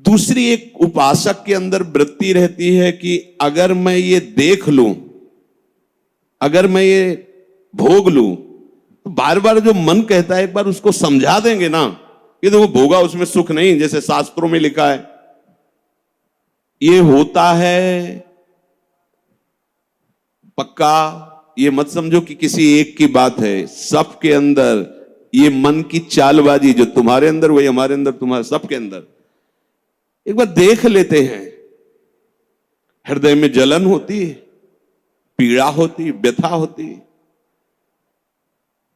दूसरी एक उपासक के अंदर वृत्ति रहती है कि अगर मैं ये देख लूं, अगर मैं ये भोग लूं, तो बार बार जो मन कहता है एक बार उसको समझा देंगे ना कि देखो भोगा उसमें सुख नहीं, जैसे शास्त्रों में लिखा है। ये होता है पक्का, ये मत समझो कि किसी एक की बात है, सबके अंदर ये मन की चालबाजी, जो तुम्हारे अंदर वही हमारे अंदर, तुम्हारे सबके अंदर। एक बार देख लेते हैं, हृदय में जलन होती है, पीड़ा होती, व्यथा होती।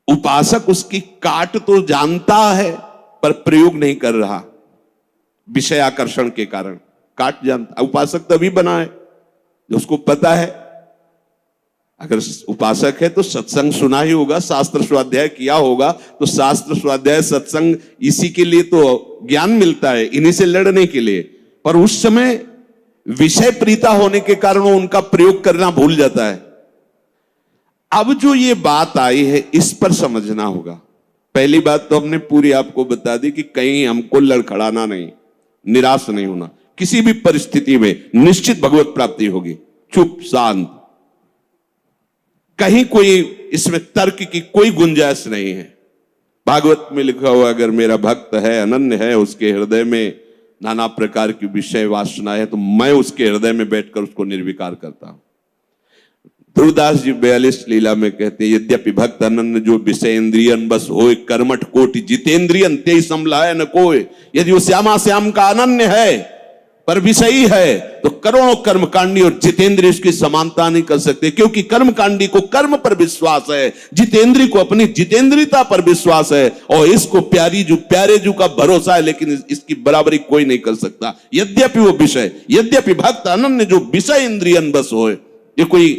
उपासक उसकी काट तो जानता है पर प्रयोग नहीं कर रहा, विषय आकर्षण के कारण काट जानता। उपासक तभी बना है जो उसको पता है। अगर उपासक है तो सत्संग सुना ही होगा, शास्त्र स्वाध्याय किया होगा, तो शास्त्र स्वाध्याय सत्संग इसी के लिए तो ज्ञान मिलता है, इन्हीं से लड़ने के लिए। पर उस समय विषय प्रीता होने के कारण वो उनका प्रयोग करना भूल जाता है। अब जो ये बात आई है इस पर समझना होगा। पहली बात तो हमने पूरी आपको बता दी कि कहीं हमको लड़खड़ाना नहीं, निराश नहीं होना, किसी भी परिस्थिति में निश्चित भगवत प्राप्ति होगी। चुप शांत, कहीं कोई इसमें तर्क की कोई गुंजाइश नहीं है। भागवत में लिखा हुआ, अगर मेरा भक्त है, अनन्य है, उसके हृदय में नाना प्रकार की विषय वासना है, तो मैं उसके हृदय में बैठकर उसको निर्विकार करता हूं। ध्रुवदास जी 42 लीला में कहते हैं, यद्यपि भक्त अनन्य जो विषय इंद्रियन बस होए, कर्मठ कोटि जितेंद्रियन ते समलाय न कोय। यदि वो श्यामा श्याम का अनन्य है पर विषयी है तो करोड़ों कर्मकांडी और जितेंद्रिय उसकी समानता नहीं कर सकते, क्योंकि कर्मकांडी को कर्म पर विश्वास है, जितेंद्रिय को अपनी जितेंद्रियता पर विश्वास है, और इसको प्यारे जू का भरोसा है, लेकिन इसकी बराबरी कोई नहीं कर सकता। यद्यपि वो विषय, यद्यपि भक्त अनन्य जो विषय इंद्रियन बस होए। ये कोई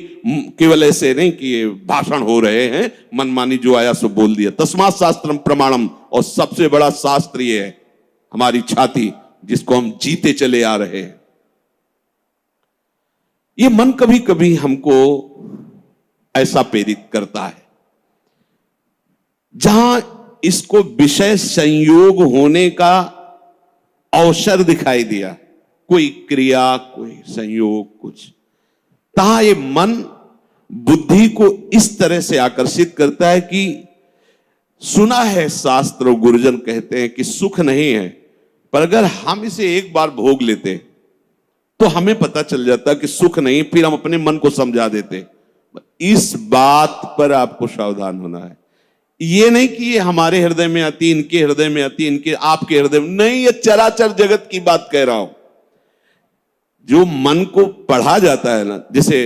केवल ऐसे नहीं कि ये भाषण हो रहे हैं, मनमानी जो आया सो बोल दिया। तस्मात् शास्त्रम प्रमाणम, और सबसे बड़ा शास्त्र ये है हमारी छाती, जिसको हम जीते चले आ रहे हैं। ये मन कभी कभी हमको ऐसा प्रेरित करता है, जहां इसको विषय संयोग होने का अवसर दिखाई दिया, कोई क्रिया, कोई संयोग, कुछ, तहां ये मन बुद्धि को इस तरह से आकर्षित करता है कि सुना है शास्त्र और गुरुजन कहते हैं कि सुख नहीं है, पर अगर हम इसे एक बार भोग लेते तो हमें पता चल जाता कि सुख नहीं, फिर हम अपने मन को समझा देते। इस बात पर आपको सावधान होना है। ये नहीं कि ये हमारे हृदय में आती, इनके हृदय में आती, इनके आपके हृदय में नहीं, ये चराचर जगत की बात कह रहा हूं। जो मन को पढ़ा जाता है ना, जैसे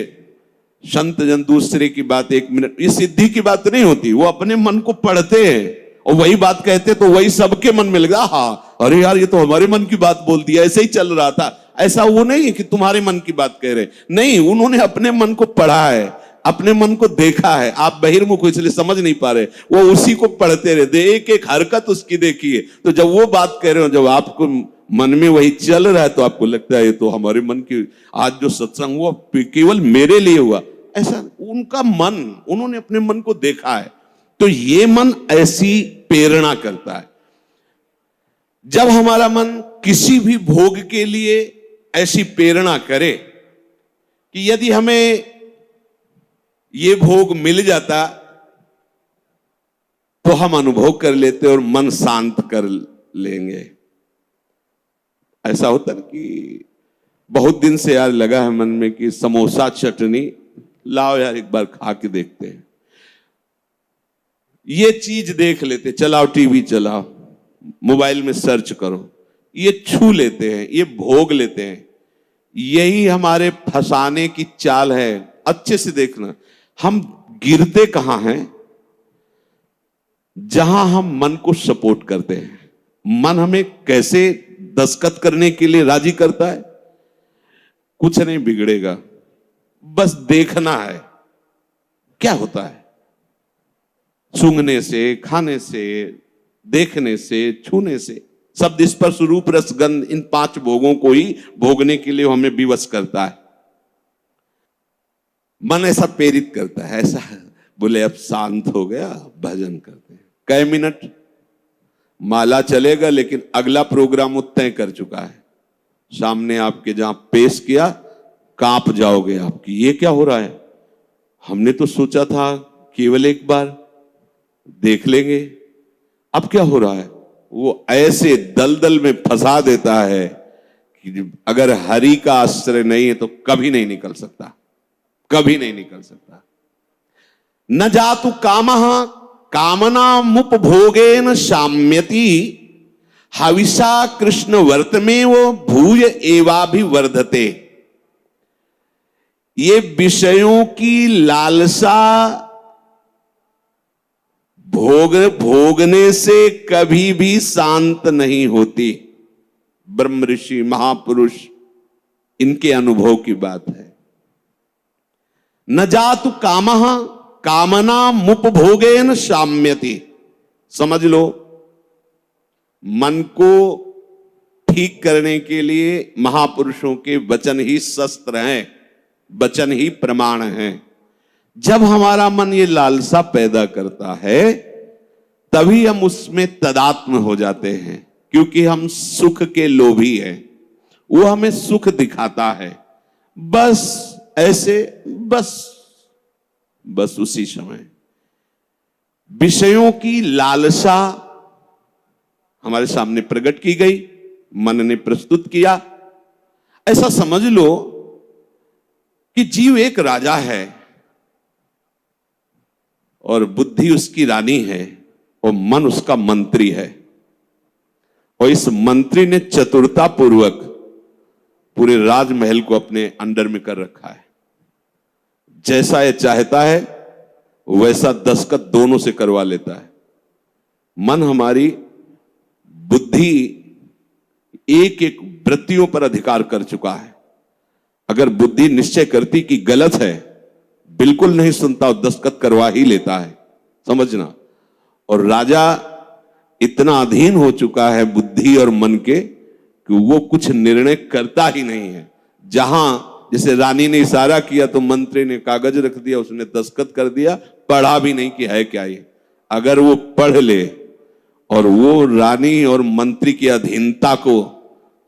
संत जन दूसरे की बात 1 मिनट, ये सिद्धि की बात नहीं होती, वो अपने मन को पढ़ते हैं और वही बात कहते, तो वही सबके मन में लगा, हाँ अरे यार ये तो हमारे मन की बात बोल दिया, ऐसे ही चल रहा था। ऐसा वो नहीं है कि तुम्हारे मन की बात कह रहे, नहीं, उन्होंने अपने मन को पढ़ा है, अपने मन को देखा है। आप बहिर्मुख हो इसलिए समझ नहीं पा रहे, वो उसी को पढ़ते रहते, एक एक हरकत उसकी देखिए। तो जब वो बात कह रहे हो, जब आपको मन में वही चल रहा है, तो आपको लगता है ये तो हमारे मन की, आज जो सत्संग हुआ केवल मेरे लिए हुआ, ऐसा उनका मन, उन्होंने अपने मन को देखा है। तो ये मन ऐसी प्रेरणा करता है। जब हमारा मन किसी भी भोग के लिए ऐसी प्रेरणा करे कि यदि हमें ये भोग मिल जाता तो हम अनुभव कर लेते और मन शांत कर लेंगे। ऐसा होता है कि बहुत दिन से यार लगा है मन में कि समोसा चटनी लाओ यार एक बार खा के देखते हैं, ये चीज देख लेते, चलाओ टीवी चलाओ, मोबाइल में सर्च करो, ये छू लेते हैं, ये भोग लेते हैं। यही हमारे फंसाने की चाल है। अच्छे से देखना, हम गिरते कहां हैं? जहां हम मन को सपोर्ट करते हैं। मन हमें कैसे दस्तखत करने के लिए राजी करता है? कुछ नहीं बिगड़ेगा, बस देखना है क्या होता है। सूंघने से, खाने से, देखने से, छूने से, शब्द स्पर्श रूप रस गंध, इन 5 भोगों को ही भोगने के लिए हमें विवश करता है। मन ऐसा प्रेरित करता है, ऐसा बोले अब शांत हो गया, भजन करते हैं। कई मिनट माला चलेगा, लेकिन अगला प्रोग्राम वो तय कर चुका है। सामने आपके जहां पेश किया, कांप जाओगे आप कि ये क्या हो रहा है, हमने तो सोचा था केवल एक बार देख लेंगे, अब क्या हो रहा है। वो ऐसे दलदल में फंसा देता है कि अगर हरि का आश्रय नहीं है तो कभी नहीं निकल सकता, कभी नहीं निकल सकता। न जातु कामः कामना मुपभोगेन शाम्यति हविषा कृष्ण वर्तमेव भूय एवाभिवर्धते। ये विषयों की लालसा भोगने से कभी भी शांत नहीं होती। ब्रह्म ऋषि महापुरुष इनके अनुभव की बात है। न जातु कामः कामना मुपभोगेन शाम्यति। समझ लो, मन को ठीक करने के लिए महापुरुषों के वचन ही शस्त्र हैं, वचन ही प्रमाण हैं। जब हमारा मन ये लालसा पैदा करता है तभी हम उसमें तदात्म हो जाते हैं, क्योंकि हम सुख के लोभी हैं। वो हमें सुख दिखाता है, बस ऐसे, बस उसी समय विषयों की लालसा हमारे सामने प्रकट की गई, मन ने प्रस्तुत किया। ऐसा समझ लो कि जीव एक राजा है और बुद्धि उसकी रानी है और मन उसका मंत्री है। और इस मंत्री ने चतुरता पूर्वक पूरे राजमहल को अपने अंडर में कर रखा है। जैसा यह चाहता है वैसा दस्तखत दोनों से करवा लेता है। मन, हमारी बुद्धि एक एक वृत्तियों पर अधिकार कर चुका है। अगर बुद्धि निश्चय करती कि गलत है, बिल्कुल नहीं सुनता और दस्तखत करवा ही लेता है, समझना। और राजा इतना अधीन हो चुका है बुद्धि और मन के कि वो कुछ निर्णय करता ही नहीं है। जहां जैसे रानी ने इशारा किया तो मंत्री ने कागज रख दिया, उसने दस्तखत कर दिया, पढ़ा भी नहीं कि है क्या ये। अगर वो पढ़ ले और वो रानी और मंत्री की अधीनता को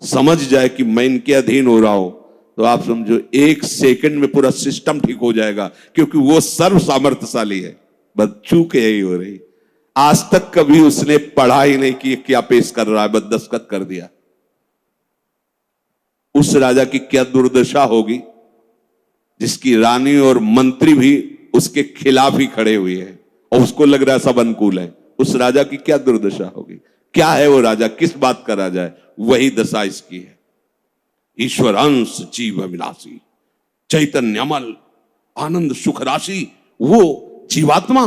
समझ जाए कि मैं इनके अधीन हो रहा हूं, तो आप समझो एक सेकंड में पूरा सिस्टम ठीक हो जाएगा, क्योंकि वो सर्व सामर्थ्यशाली है। बस चूक यही हो रही, आज तक कभी उसने पढ़ा ही नहीं कि क्या पेश कर रहा है, बस दस्तखत कर दिया। उस राजा की क्या दुर्दशा होगी जिसकी रानी और मंत्री भी उसके खिलाफ ही खड़े हुए हैं और उसको लग रहा है सब अनुकूल है। उस राजा की क्या दुर्दशा होगी। क्या है वो राजा, किस बात का राजा है, वही दशा इसकी है। ईश्वर अंश जीव अविनाशी चैतन्यमल आनंद सुख राशि। वो जीवात्मा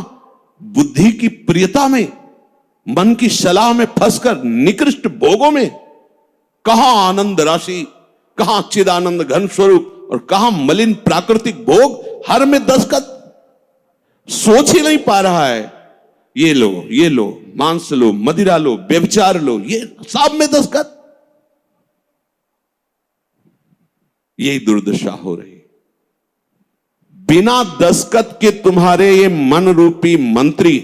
बुद्धि की प्रियता में, मन की सलाह में फंसकर निकृष्ट भोगों में, कहां आनंद राशि, कहां चिदानंद घन स्वरूप और कहां मलिन प्राकृतिक भोग, हर में दस्तखत। सोच ही नहीं पा रहा है, ये लो, मांस लो, मदिरा लो, व्यभिचार लो, ये सब में दस्तखत। यही दुर्दशा हो रही। बिना दस्तखत के तुम्हारे ये मन रूपी मंत्री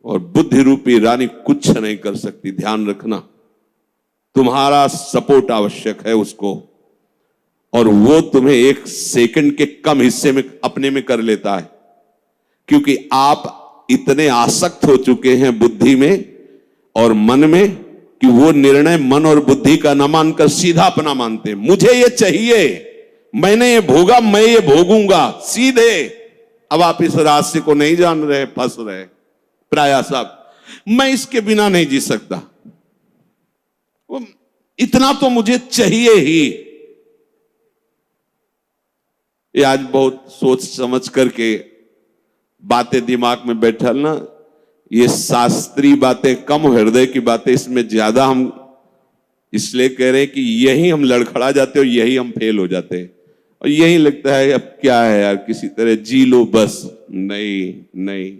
और बुद्धि रूपी रानी कुछ नहीं कर सकती। ध्यान रखना, तुम्हारा सपोर्ट आवश्यक है उसको, और वो तुम्हें एक सेकंड के कम हिस्से में अपने में कर लेता है, क्योंकि आप इतने आसक्त हो चुके हैं बुद्धि में और मन में कि वो निर्णय मन और बुद्धि का न मानकर सीधा अपना मानते हैं। मुझे ये चाहिए, मैंने ये भोगा, मैं ये भोगूंगा, सीधे। अब आप इस रास्ते को नहीं जान रहे, फंस रहे प्राय सब। मैं इसके बिना नहीं जी सकता, इतना तो मुझे चाहिए ही। ये आज बहुत सोच समझ करके बातें दिमाग में बैठल ना, ये शास्त्रीय बातें कम, हृदय की बातें इसमें ज्यादा हम इसलिए कह रहे हैं कि यही हम लड़खड़ा जाते हैं और यही हम फेल हो जाते हैं। और यही लगता है अब क्या है यार, किसी तरह जी लो बस। नहीं,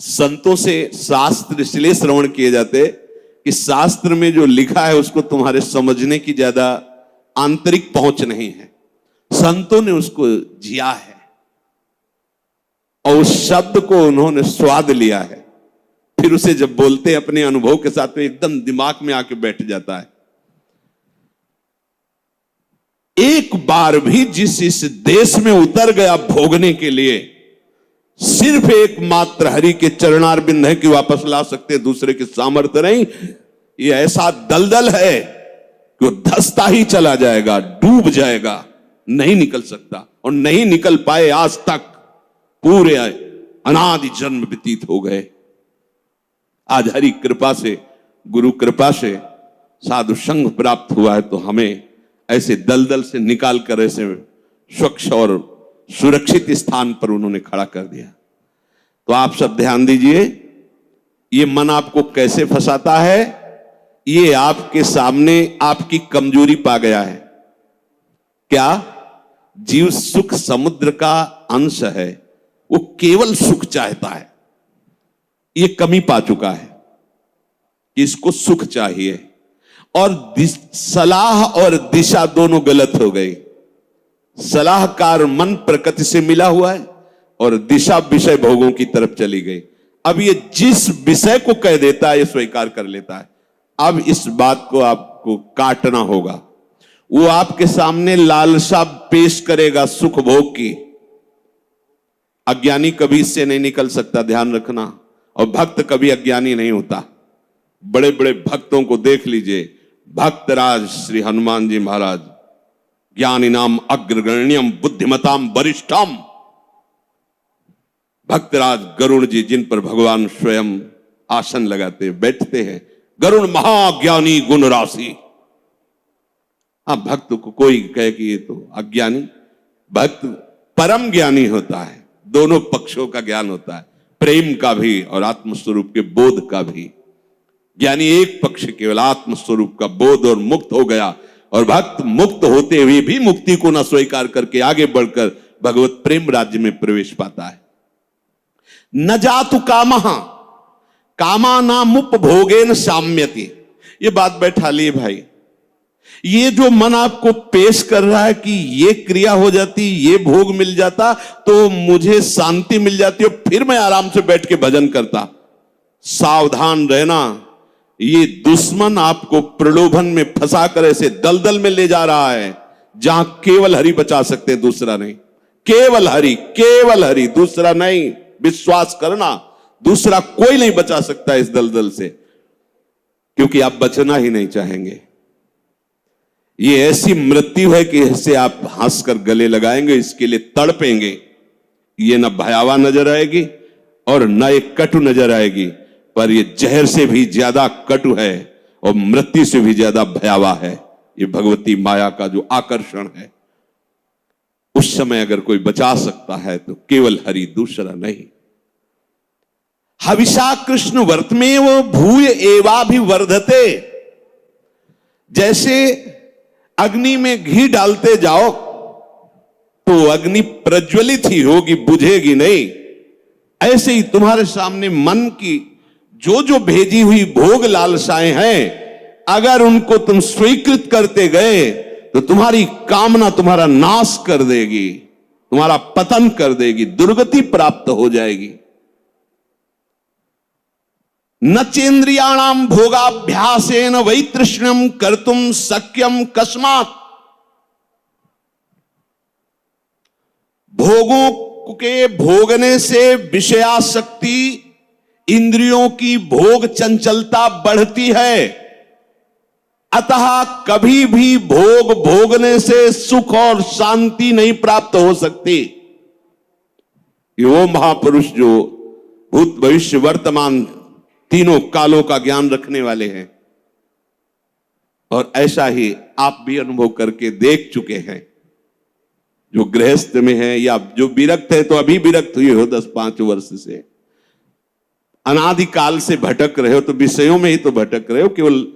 संतों से शास्त्र इसलिए श्रवण किए जाते कि शास्त्र में जो लिखा है उसको तुम्हारे समझने की ज्यादा आंतरिक पहुंच नहीं है। संतों ने उसको जिया है और उस शब्द को उन्होंने स्वाद लिया है, फिर उसे जब बोलते हैं अपने अनुभव के साथ तो एकदम दिमाग में आके बैठ जाता है। एक बार भी जिस इस देश में उतर गया भोगने के लिए, सिर्फ एकमात्र हरि के चरणार बिंद है कि वापस ला सकते, दूसरे के सामर्थ्य नहीं। ये ऐसा दलदल है कि वो धंसता ही चला जाएगा, डूब जाएगा, नहीं निकल सकता। और नहीं निकल पाए आज तक, पूरे अनादि जन्म व्यतीत हो गए। आज हरि कृपा से, गुरु कृपा से साधु संग प्राप्त हुआ है, तो हमें ऐसे दलदल से निकाल कर ऐसे स्वच्छ और सुरक्षित स्थान पर उन्होंने खड़ा कर दिया। तो आप सब ध्यान दीजिए, ये मन आपको कैसे फंसाता है। ये आपके सामने आपकी कमजोरी पा गया है। क्या? जीव सुख समुद्र का अंश है, वो केवल सुख चाहता है। ये कमी पा चुका है कि इसको सुख चाहिए, और सलाह और दिशा दोनों गलत हो गई। सलाहकार मन प्रकृति से मिला हुआ है और दिशा विषय भोगों की तरफ चली गई। अब ये जिस विषय को कह देता है ये स्वीकार कर लेता है। अब इस बात को आपको काटना होगा। वो आपके सामने लालसा पेश करेगा सुख भोग की। अज्ञानी कभी इससे नहीं निकल सकता, ध्यान रखना। और भक्त कभी अज्ञानी नहीं होता। बड़े बड़े भक्तों को देख लीजिए, भक्तराज श्री हनुमान जी महाराज, ज्ञानी नाम अग्रगण्यम बुद्धिमताम वरिष्ठम। भक्तराज गरुड़ जी, जिन पर भगवान स्वयं आसन लगाते बैठते हैं, गरुड़ महाज्ञानी गुण राशि। हाँ, भक्त को कोई कहे कि ये तो अज्ञानी, भक्त परम ज्ञानी होता है। दोनों पक्षों का ज्ञान होता है, प्रेम का भी और आत्मस्वरूप के बोध का भी। ज्ञानी एक पक्ष केवल आत्मस्वरूप का बोध और मुक्त हो गया, और भक्त मुक्त होते हुए भी मुक्ति को न स्वीकार करके आगे बढ़कर भगवत प्रेम राज्य में प्रवेश पाता है। न जातु कामः कामानामुपभोगेन साम्यति। ये बात बैठा लिए भाई। ये जो मन आपको पेश कर रहा है कि ये क्रिया हो जाती, ये भोग मिल जाता तो मुझे शांति मिल जाती और फिर मैं आराम से बैठ के भजन करता, सावधान रहना। ये दुश्मन आपको प्रलोभन में फंसा कर ऐसे दलदल में ले जा रहा है जहां केवल हरि बचा सकते हैं, दूसरा नहीं। केवल हरि, केवल हरि, दूसरा नहीं। विश्वास करना, दूसरा कोई नहीं बचा सकता इस दलदल से, क्योंकि आप बचना ही नहीं चाहेंगे। ये ऐसी मृत्यु है कि इससे आप हंसकर गले लगाएंगे, इसके लिए तड़पेंगे। ये न भयावह नजर आएगी और न एक कटु नजर आएगी, पर ये जहर से भी ज्यादा कटु है और मृत्यु से भी ज्यादा भयावह है। ये भगवती माया का जो आकर्षण है, उस समय अगर कोई बचा सकता है तो केवल हरि, दूसरा नहीं। हविषा कृष्ण वर्तमेव भूय एवाभिवर्धते। जैसे अग्नि में घी डालते जाओ तो अग्नि प्रज्वलित ही होगी, बुझेगी नहीं। ऐसे ही तुम्हारे सामने मन की जो जो भेजी हुई भोग लालसाएं हैं, अगर उनको तुम स्वीकृत करते गए तो तुम्हारी कामना तुम्हारा नाश कर देगी, तुम्हारा पतन कर देगी, दुर्गति प्राप्त हो जाएगी। न चेन्द्रियाणाम भोगाभ्यासेन वैतृष्ण्यम कर्तुम शक्यम कस्मात्। भोगों के भोगने से विषयासक्ति, इंद्रियों की भोग चंचलता बढ़ती है। अतः कभी भी भोग भोगने से सुख और शांति नहीं प्राप्त हो सकती। ये वो महापुरुष जो भूत भविष्य वर्तमान तीनों कालों का ज्ञान रखने वाले हैं, और ऐसा ही आप भी अनुभव करके देख चुके हैं। जो गृहस्थ में है या जो विरक्त है, तो अभी विरक्त हुए हो 10-5 वर्ष से, अनादिकाल से भटक रहे हो, तो विषयों में ही तो भटक रहे हो। केवल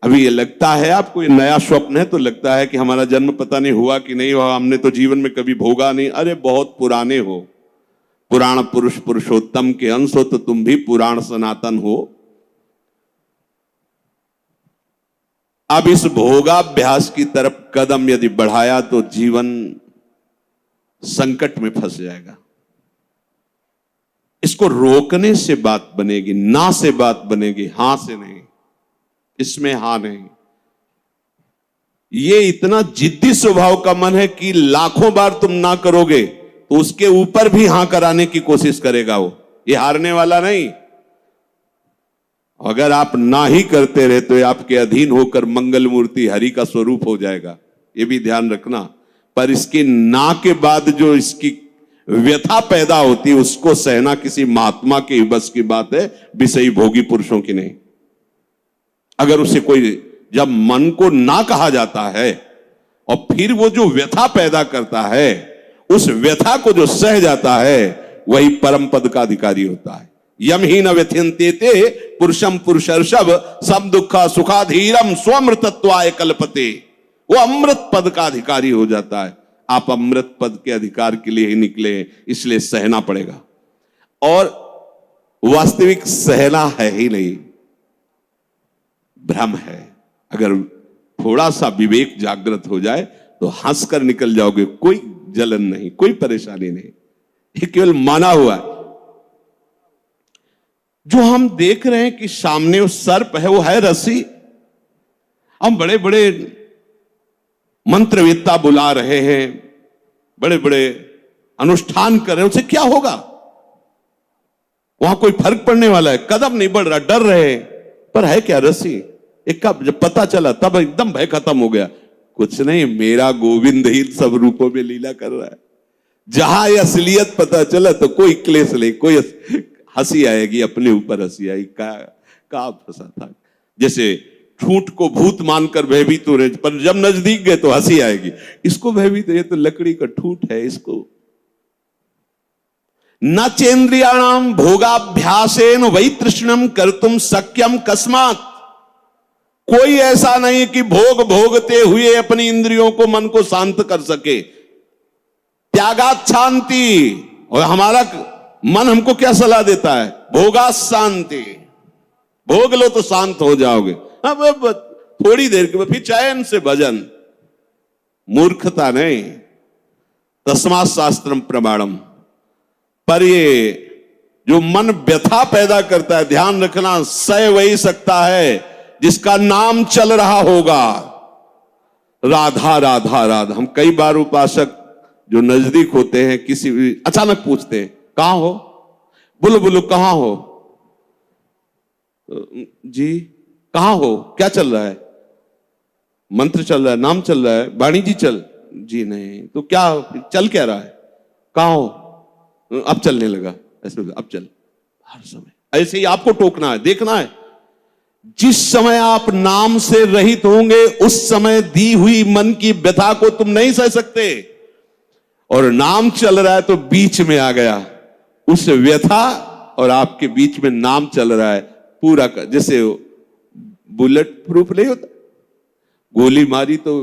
अभी ये लगता है आपको, ये नया स्वप्न है तो लगता है कि हमारा जन्म पता नहीं हुआ कि नहीं हुआ, हमने तो जीवन में कभी भोगा नहीं। अरे बहुत पुराने हो, पुराण पुरुष पुरुषोत्तम के अंश हो, तो तुम भी पुराण सनातन हो। अब इस भोगाभ्यास की तरफ कदम यदि बढ़ाया तो जीवन संकट में फंस जाएगा। इसको रोकने से बात बनेगी, ना से बात बनेगी, हां से नहीं। इसमें हां नहीं। ये इतना जिद्दी स्वभाव का मन है कि लाखों बार तुम ना करोगे तो उसके ऊपर भी हां कराने की कोशिश करेगा वो। ये हारने वाला नहीं। अगर आप ना ही करते रहे तो आपके अधीन होकर मंगल मूर्ति हरि का स्वरूप हो जाएगा, ये भी ध्यान रखना। पर इसके ना के बाद जो इसकी व्यथा पैदा होती है उसको सहना किसी महात्मा के बस की बात है, विषयी भोगी पुरुषों की नहीं। अगर उसे कोई, जब मन को ना कहा जाता है और फिर वो जो व्यथा पैदा करता है, उस व्यथा को जो सह जाता है वही परम पद का अधिकारी होता है। यम ही न व्यथ्यन्ते ते पुरुषम पुरुषर्षभ सम दुखा सुखाधीरम स्वमृतत्वाय कल्पते। वो अमृत पद का अधिकारी हो जाता है। आप अमृत पद के अधिकार के लिए ही निकले, इसलिए सहना पड़ेगा। और वास्तविक सहना है ही नहीं, भ्रम है। अगर थोड़ा सा विवेक जागृत हो जाए तो हंसकर निकल जाओगे, कोई जलन नहीं, कोई परेशानी नहीं, ये केवल माना हुआ है। जो हम देख रहे हैं कि सामने वो सर्प है, वो है रस्सी। हम बड़े बड़े मंत्रवेत्ता बुला रहे हैं, बड़े बड़े अनुष्ठान कर रहे हैं, उससे क्या होगा? वहां कोई फर्क पड़ने वाला है? कदम नहीं बढ़ रहा, डर रहे हैं, पर है क्या रस्सी। एक का जब पता चला तब एकदम भय खत्म हो गया। कुछ नहीं, मेरा गोविंद ही सब रूपों में लीला कर रहा है। जहां ये असलियत पता चला तो कोई क्लेश नहीं, कोई हंसी आएगी, अपने ऊपर हंसी आई। का फंसा था, जैसे ठूंठ को भूत मानकर भयभीत हो रहे, पर जब नजदीक गए तो हंसी आएगी। इसको भयभीत, ये तो लकड़ी का ठूंठ है, इसको न चेन्द्रियाणाम भोगाभ्यासेन वै तृष्णम कर्तुम शक्यम कस्मात्। कोई ऐसा नहीं कि भोग भोगते हुए अपनी इंद्रियों को, मन को शांत कर सके। त्यागात शांति। और हमारा मन हमको क्या सलाह देता है? भोगा शांति। भोग लो तो शांत हो जाओगे। अब थोड़ी देर के बाद फिर चैन से भजन। मूर्खता नहीं, तस्मात् शास्त्रम प्रमाणम। पर ये जो मन व्यथा पैदा करता है, ध्यान रखना, सह वही सकता है जिसका नाम चल रहा होगा। राधा राधा राधा। हम कई बार उपासक जो नजदीक होते हैं, किसी अचानक पूछते हैं कहां हो, बोलो बोलो कहां हो जी, कहां हो, क्या चल रहा है? मंत्र चल रहा है, नाम चल रहा है, वाणी जी चल जी। नहीं तो क्या चल क्या रहा है? कहां हो? अब चलने लगा, ऐसे अब चल। हर समय ऐसे ही आपको टोकना है, देखना है। जिस समय आप नाम से रहित होंगे उस समय दी हुई मन की व्यथा को तुम नहीं सह सकते। और नाम चल रहा है तो बीच में आ गया, उस व्यथा और आपके बीच में नाम चल रहा है पूरा जैसे बुलेट प्रूफ नहीं होता, गोली मारी तो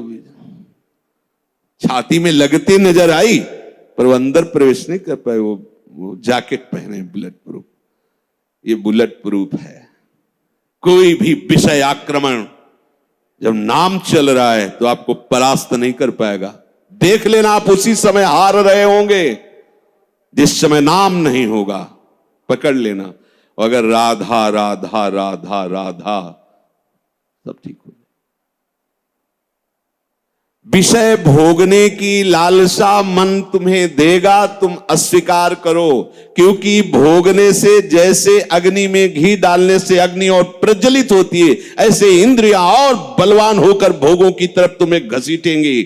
छाती में लगती नजर आई पर वो अंदर प्रवेश नहीं कर पाए। वो जैकेट पहने बुलेट प्रूफ, ये बुलेट प्रूफ है। कोई भी विषय आक्रमण जब नाम चल रहा है तो आपको परास्त नहीं कर पाएगा। देख लेना, आप उसी समय हार रहे होंगे जिस समय नाम नहीं होगा। पकड़ लेना। अगर राधा राधा राधा राधा, सब ठीक हो। विषय भोगने की लालसा मन तुम्हें देगा, तुम अस्वीकार करो। क्योंकि भोगने से जैसे अग्नि में घी डालने से अग्नि और प्रज्वलित होती है, ऐसे इंद्रियां और बलवान होकर भोगों की तरफ तुम्हें घसीटेंगी।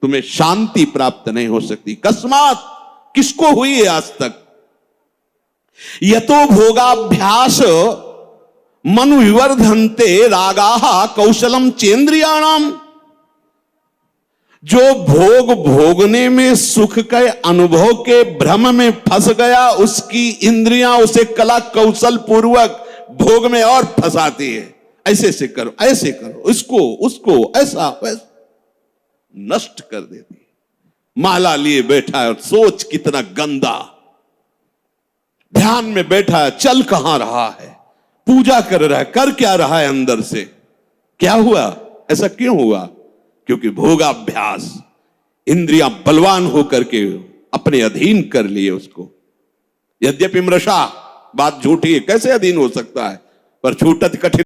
तुम्हें शांति प्राप्त नहीं हो सकती। कस्मात, किसको हुई है आज तक? यतो भोगाभ्यास मनु विवर्धन्ते रागाः कौशलम चेन्द्रियाणाम। जो भोग भोगने में सुख के अनुभव के भ्रम में फंस गया, उसकी इंद्रियां उसे कला कौशल पूर्वक भोग में और फंसाती है। ऐसे से करो, ऐसे करो, इसको उसको, ऐसा वैसा, नष्ट कर देती है। माला लिए बैठा है और सोच कितना गंदा, ध्यान में बैठा है, चल कहां रहा है, पूजा कर रहा है, कर क्या रहा है अंदर से? क्या हुआ? ऐसा क्यों हुआ? क्योंकि भोगाभ्यास, इंद्रियां बलवान होकर के अपने अधीन कर लिए उसको। यद्यपि मृषा, बात झूठी है, कैसे अधीन हो सकता है, पर छूटत कठिन